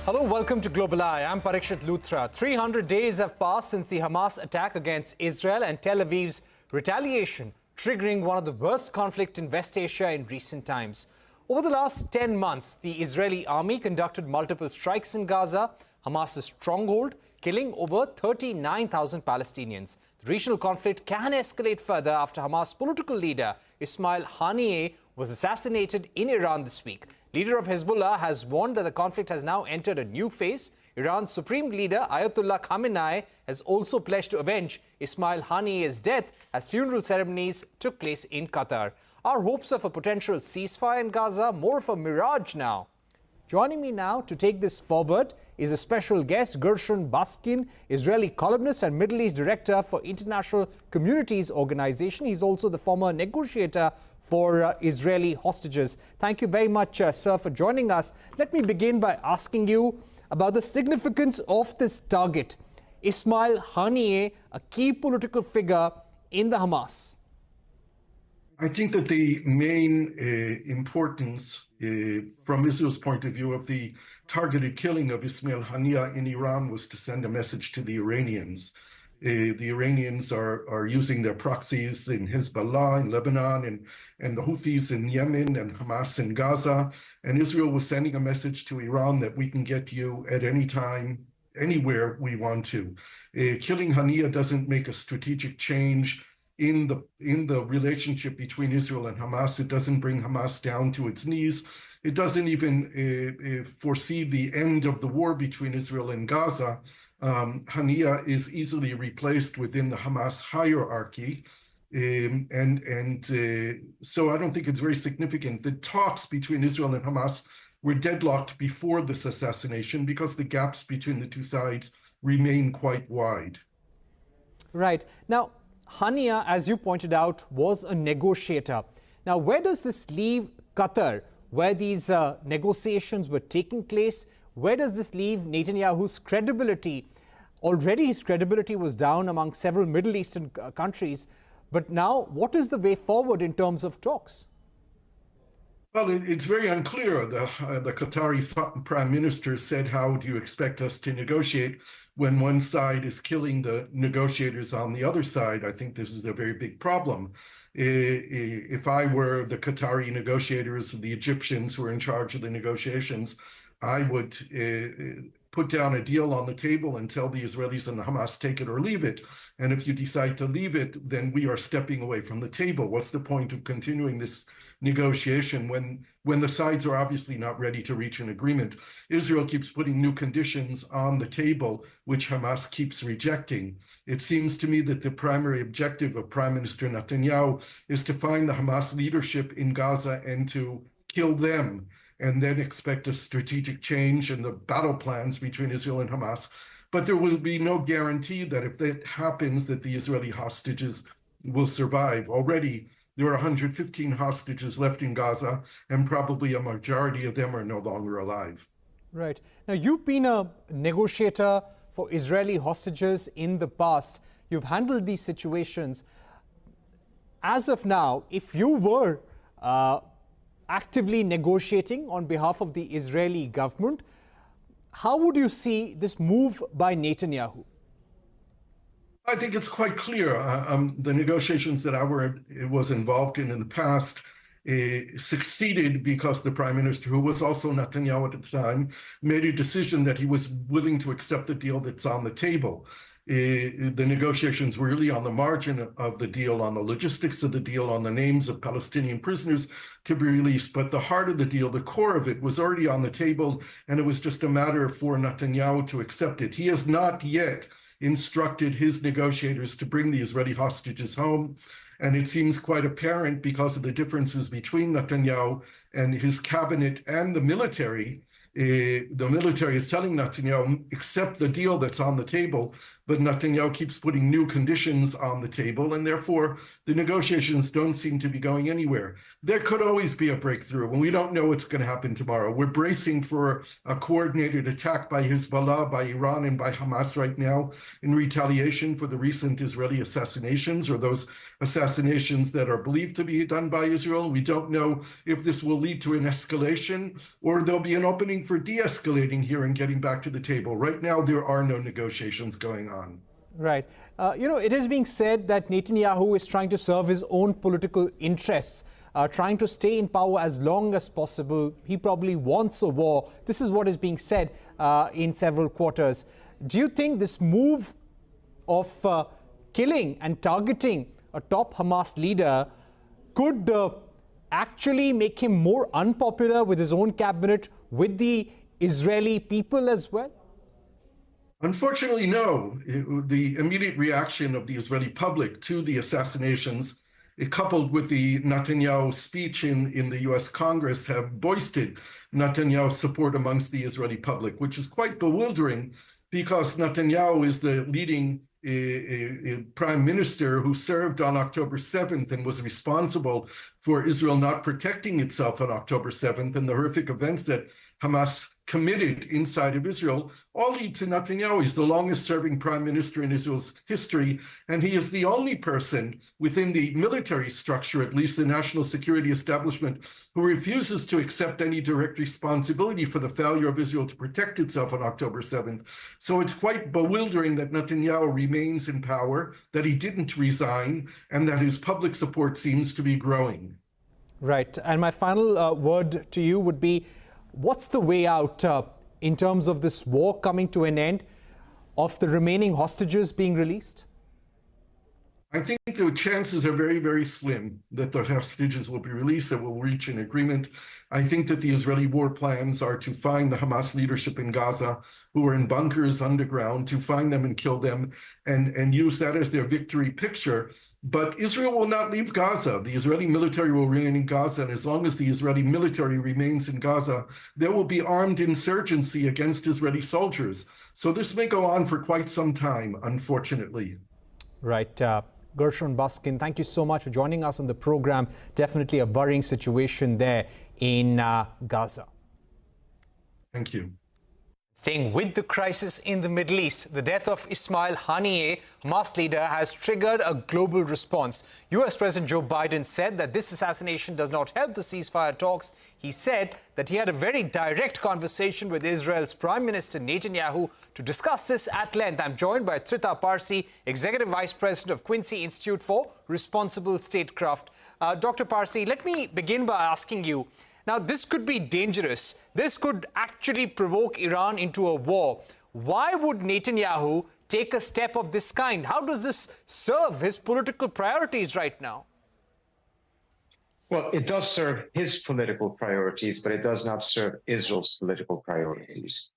Hello, welcome to GlobalEye. I'm Parikshit Luthra. 300 days have passed since the Hamas attack against Israel and Tel Aviv's retaliation, triggering one of the worst conflicts in West Asia in recent times. Over the last 10 months, the Israeli army conducted multiple strikes in Gaza, Hamas's stronghold, killing over 39,000 Palestinians. The regional conflict can escalate further after Hamas political leader Ismail Haniyeh was assassinated in Iran this week. Leader of Hezbollah has warned that the conflict has now entered a new phase. Iran's supreme leader Ayatollah Khamenei has also pledged to avenge Ismail Haniyeh's death as funeral ceremonies took place in Qatar. Our hopes of a potential ceasefire in Gaza more of a mirage now. Joining me now to take this forward is a special guest, Gershon Baskin, Israeli columnist and Middle East director for International Communities Organization. He's also the former negotiator for Israeli hostages. Thank you very much, sir, for joining us. Let me begin by asking you about the significance of this target. Ismail Haniyeh, a key political figure in the Hamas. I think that the main importance from Israel's point of view of the targeted killing of Ismail Haniyeh in Iran was to send a message to the Iranians. The Iranians are using their proxies in Hezbollah in Lebanon and the Houthis in Yemen and Hamas in Gaza. And Israel was sending a message to Iran that we can get you at any time, anywhere we want to. Killing Haniyeh doesn't make a strategic change in the relationship between Israel and Hamas. It doesn't bring Hamas down to its knees. It doesn't even foresee the end of the war between Israel and Gaza. Haniyeh is easily replaced within the Hamas hierarchy. So I don't think it's very significant. The talks between Israel and Hamas were deadlocked before this assassination because the gaps between the two sides remain quite wide. Right. Now, Haniyeh, as you pointed out, was a negotiator. Now, where does this leave Qatar, where these negotiations were taking place? Where does this leave Netanyahu's credibility? Already his credibility was down among several Middle Eastern countries. But now, what is the way forward in terms of talks? Well, it's very unclear. The Qatari prime minister said, how do you expect us to negotiate when one side is killing the negotiators on the other side? I think this is a very big problem. If I were the Qatari negotiators, the Egyptians who are in charge of the negotiations, I would put down a deal on the table and tell the Israelis and the Hamas, take it or leave it. And if you decide to leave it, then we are stepping away from the table. What's the point of continuing this negotiation when the sides are obviously not ready to reach an agreement? Israel keeps putting new conditions on the table, which Hamas keeps rejecting. It seems to me that the primary objective of Prime Minister Netanyahu is to find the Hamas leadership in Gaza and to kill them, and then expect a strategic change in the battle plans between Israel and Hamas. But there will be no guarantee that if that happens, that the Israeli hostages will survive. Already, there are 115 hostages left in Gaza, and probably a majority of them are no longer alive. Right. Now, you've been a negotiator for Israeli hostages in the past. You've handled these situations. As of now, if you were actively negotiating on behalf of the Israeli government, how would you see this move by Netanyahu? I think it's quite clear. The negotiations that I was involved in the past succeeded because the prime minister, who was also Netanyahu at the time, made a decision that he was willing to accept the deal that's on the table. The negotiations were really on the margin of the deal, on the logistics of the deal, on the names of Palestinian prisoners to be released. But the heart of the deal, the core of it, was already on the table, and it was just a matter for Netanyahu to accept it. He has not yet instructed his negotiators to bring the Israeli hostages home. And it seems quite apparent because of the differences between Netanyahu and his cabinet and the military. The military is telling Netanyahu, accept the deal that's on the table, but Netanyahu keeps putting new conditions on the table, and therefore the negotiations don't seem to be going anywhere. There could always be a breakthrough, and we don't know what's going to happen tomorrow. We're bracing for a coordinated attack by Hezbollah, by Iran, and by Hamas right now in retaliation for the recent Israeli assassinations, or those assassinations that are believed to be done by Israel. We don't know if this will lead to an escalation or there'll be an opening for de-escalating here and getting back to the table. Right now, there are no negotiations going on. Right. It is being said that Netanyahu is trying to serve his own political interests, trying to stay in power as long as possible. He probably wants a war. This is what is being said in several quarters. Do you think this move of killing and targeting a top Hamas leader could actually make him more unpopular with his own cabinet, with the Israeli people as well? Unfortunately, no. The immediate reaction of the Israeli public to the assassinations, coupled with the Netanyahu speech in the US Congress, have boosted Netanyahu's support amongst the Israeli public, which is quite bewildering because Netanyahu is the leading prime minister who served on October 7th and was responsible for Israel not protecting itself on October 7th and the horrific events that Hamas committed inside of Israel all lead to Netanyahu. He's the longest serving prime minister in Israel's history, and he is the only person within the military structure, at least the national security establishment, who refuses to accept any direct responsibility for the failure of Israel to protect itself on October 7th. So it's quite bewildering that Netanyahu remains in power, that he didn't resign, and that his public support seems to be growing. Right. And my final word to you would be, what's the way out in terms of this war coming to an end, of the remaining hostages being released? I think the chances are very, very slim that the hostages will be released, that we'll reach an agreement. I think that the Israeli war plans are to find the Hamas leadership in Gaza, who are in bunkers underground, to find them and kill them and use that as their victory picture. But Israel will not leave Gaza. The Israeli military will remain in Gaza, and as long as the Israeli military remains in Gaza, there will be armed insurgency against Israeli soldiers. So this may go on for quite some time, unfortunately. Right. Gershon, Baskin, thank you so much for joining us on the program. Definitely a worrying situation there in Gaza. Thank you. Staying with the crisis in the Middle East, the death of Ismail Haniyeh, Hamas leader, has triggered a global response. US President Joe Biden said that this assassination does not help the ceasefire talks. He said that he had a very direct conversation with Israel's Prime Minister Netanyahu to discuss this at length. I'm joined by Trita Parsi, Executive Vice President of Quincy Institute for Responsible Statecraft. Dr. Parsi, let me begin by asking you, now, this could be dangerous. This could actually provoke Iran into a war. Why would Netanyahu take a step of this kind? How does this serve his political priorities right now? Well, it does serve his political priorities, but it does not serve Israel's political priorities.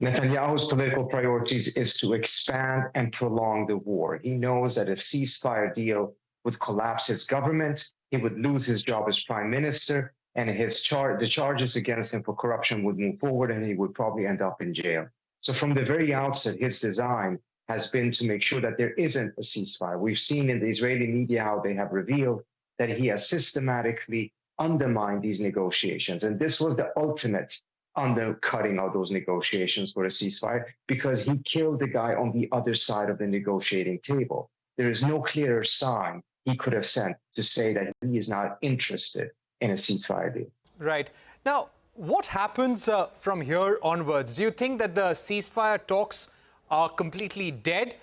Netanyahu's political priorities is to expand and prolong the war. He knows that if ceasefire deal would collapse his government, he would lose his job as prime minister, and the charges against him for corruption would move forward, and he would probably end up in jail. So from the very outset, his design has been to make sure that there isn't a ceasefire. We've seen in the Israeli media how they have revealed that he has systematically undermined these negotiations. And this was the ultimate undercutting of those negotiations for a ceasefire, because he killed the guy on the other side of the negotiating table. There is no clearer sign he could have sent to say that he is not interested in a ceasefire deal. Right. Now, what happens from here onwards? Do you think that the ceasefire talks are completely dead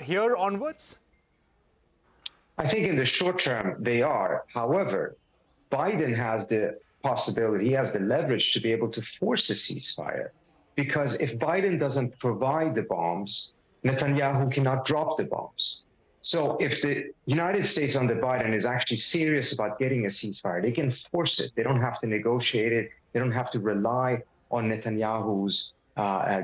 here onwards? I think in the short term they are. However, Biden has the possibility, he has the leverage to be able to force a ceasefire. Because if Biden doesn't provide the bombs, Netanyahu cannot drop the bombs. So if the United States under Biden is actually serious about getting a ceasefire, they can force it. They don't have to negotiate it. They don't have to rely on Netanyahu's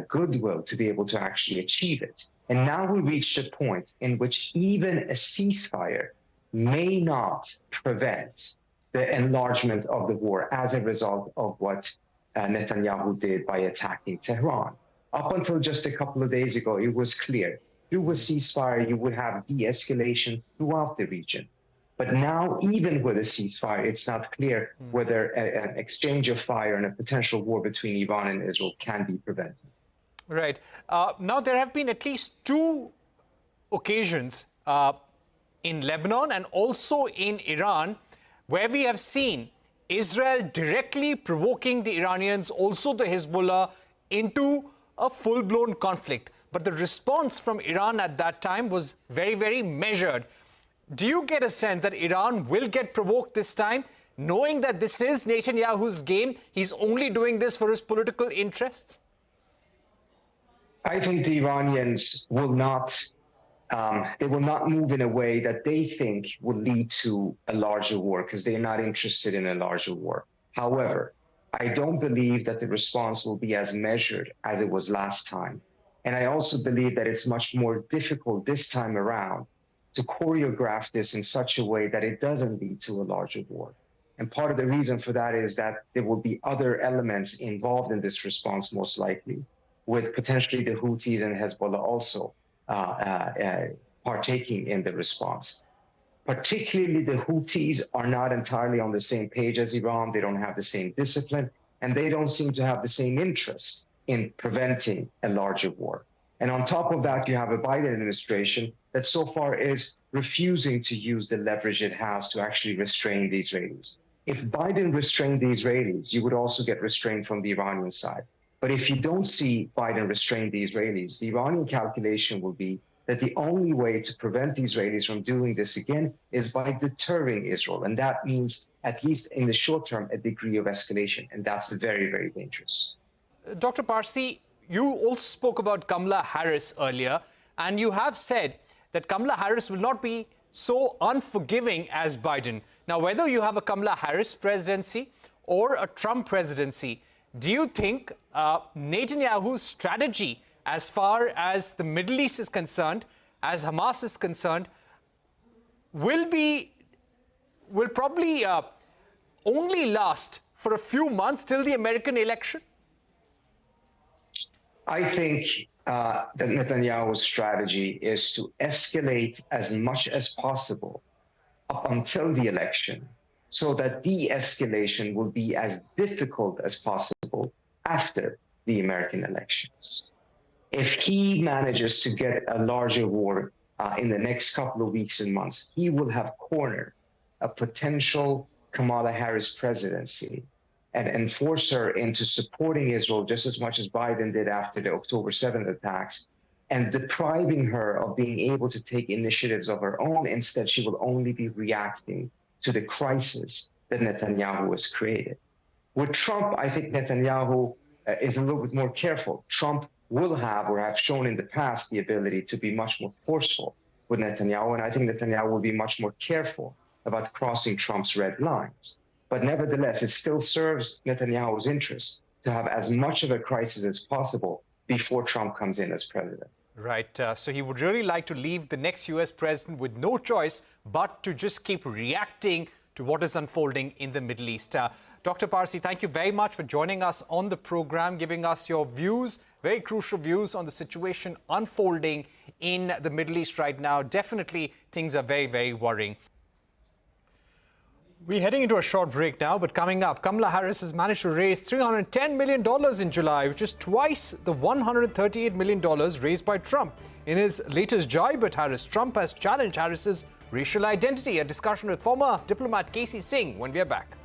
goodwill to be able to actually achieve it. And now we reached a point in which even a ceasefire may not prevent the enlargement of the war as a result of what Netanyahu did by attacking Tehran. Up until just a couple of days ago, it was clear. Through a ceasefire, you would have de-escalation throughout the region. But now, even with a ceasefire, it's not clear whether an exchange of fire and a potential war between Iran and Israel can be prevented. Right. Now, there have been at least two occasions in Lebanon and also in Iran where we have seen Israel directly provoking the Iranians, also the Hezbollah, into a full-blown conflict. But the response from Iran at that time was very, very measured. Do you get a sense that Iran will get provoked this time, knowing that this is Netanyahu's game? He's only doing this for his political interests? I think the Iranians will not move in a way that they think will lead to a larger war, because they're not interested in a larger war. However, I don't believe that the response will be as measured as it was last time. And I also believe that it's much more difficult this time around to choreograph this in such a way that it doesn't lead to a larger war. And part of the reason for that is that there will be other elements involved in this response, most likely, with potentially the Houthis and Hezbollah also partaking in the response. Particularly the Houthis are not entirely on the same page as Iran. They don't have the same discipline, and they don't seem to have the same interest in preventing a larger war. And on top of that, you have a Biden administration that so far is refusing to use the leverage it has to actually restrain the Israelis. If Biden restrained the Israelis, you would also get restraint from the Iranian side. But if you don't see Biden restrain the Israelis, the Iranian calculation will be that the only way to prevent the Israelis from doing this again is by deterring Israel. And that means, at least in the short term, a degree of escalation. And that's very, very dangerous. Dr. Parsi, you also spoke about Kamala Harris earlier, and you have said that Kamala Harris will not be so unforgiving as Biden. Now, whether you have a Kamala Harris presidency or a Trump presidency, do you think Netanyahu's strategy as far as the Middle East is concerned, as Hamas is concerned, will probably only last for a few months till the American election? I think that Netanyahu's strategy is to escalate as much as possible up until the election, so that de-escalation will be as difficult as possible after the American elections. If he manages to get a larger war in the next couple of weeks and months, he will have cornered a potential Kamala Harris presidency and force her into supporting Israel just as much as Biden did after the October 7th attacks, and depriving her of being able to take initiatives of her own. Instead, she will only be reacting to the crisis that Netanyahu has created. With Trump, I think Netanyahu is a little bit more careful. Trump will have, or have shown in the past, the ability to be much more forceful with Netanyahu, and I think Netanyahu will be much more careful about crossing Trump's red lines. But nevertheless, it still serves Netanyahu's interest to have as much of a crisis as possible before Trump comes in as president. Right. So he would really like to leave the next U.S. president with no choice but to just keep reacting to what is unfolding in the Middle East. Dr. Parsi, thank you very much for joining us on the program, giving us your views, very crucial views on the situation unfolding in the Middle East right now. Definitely, things are very, very worrying. We're heading into a short break now, but coming up, Kamala Harris has managed to raise $310 million in July, which is twice the $138 million raised by Trump. In his latest jibe at Harris, Trump has challenged Harris's racial identity. A discussion with former diplomat Casey Singh when we are back.